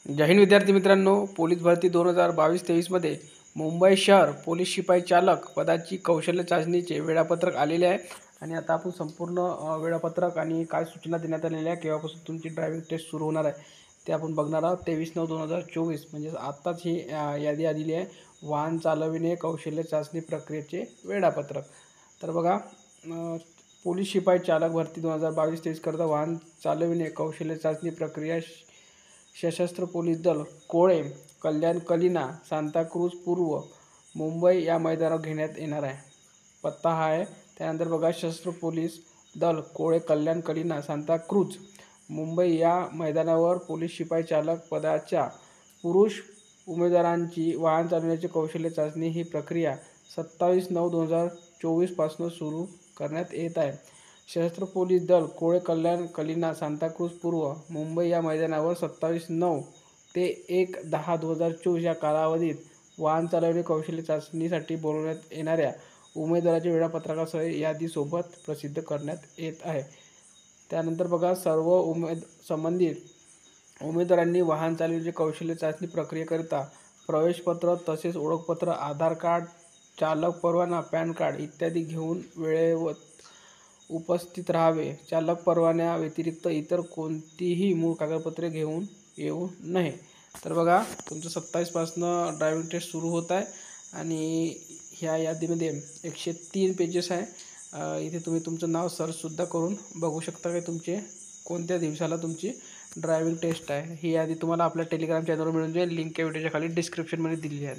जय हिंद विद्यार्थी मित्रांनो, पोलीस भरती 2022-23 मध्ये मुंबई शहर पोलीस शिपाई चालक पदाची कौशल्य चाचणीचे वेळापत्रक आलेले आहे आणि आता आपण संपूर्ण वेळापत्रक आणि काय सूचना देण्यात आलेल्या आहे, केव्हापासून तुमची ड्रायव्हिंग टेस्ट सुरू होणार आहे ते आपण बघणार आहोत। 23/9/2024 म्हणजे आत्ताच ही यादी आलेली आहे, वाहन चालविणे कौशल्य चाचणी प्रक्रियेचे वेळापत्रक। तर बघा, पोलीस शिपाई चालक भरती 2022-23 करता वाहन चालविणे कौशल्य चाचणी प्रक्रिया सशस्त्र पोलीस दल कोळे, कल्याण कलिना, सांताक्रूझ पूर्व, मुंबई या मैदानावर घेण्यात येणार आहे। पत्ता हा आहे। त्यानंतर बघा, सशस्त्र पोलीस दल कोळे, कल्याण कलिना, सांताक्रूझ, मुंबई या मैदानावर पोलीस शिपाई चालक पदाच्या पुरुष उमेदवारांची वाहन चालवण्याची कौशल्य चाचणी ही प्रक्रिया 27/9/2024 पासून सुरू करण्यात येत आहे। सशस्त्र पोलीस दल कोळे, कल्याण कलिना, सांताक्रूझ पूर्व, मुंबई या मैदानावर 27/9 ते 1/10/2024 या कालावधीत वाहन चालवणे कौशल्य चाचणीसाठी बोलवण्यात येणाऱ्या उमेदवाराच्या वेळापत्रकासह यादी सोबत प्रसिद्ध करण्यात येत आहे। त्यानंतर बघा, सर्व संबंधित उमेदवारांनी वाहन चालवण्याची कौशल्य चाचणी प्रक्रियेकरिता प्रवेशपत्र तसेच ओळखपत्र, आधार कार्ड, चालक परवाना, पॅन कार्ड इत्यादी घेऊन वेळेवर उपस्थित राहावे। चालक परवान्या व्यतिरिक्त इतर कोणतीही मूळ कागदपत्रे घेऊन येऊ नये। तर बघा, तुमचं 27 पासून ड्रायव्हिंग टेस्ट सुरू होत आहे आणि ह्या यादीमध्ये 103 पेजेस आहे। इथे तुम्ही तुमचं नाव सर्चसुद्धा करून बघू शकता की तुमचे कोणत्या दिवसाला तुमची ड्रायव्हिंग टेस्ट आहे। ही यादी तुम्हाला आपल्या टेलिग्राम चॅनलवर मिळून जाईल। लिंक या व्हिडिओच्या खाली डिस्क्रिप्शनमध्ये दिलेली आहे।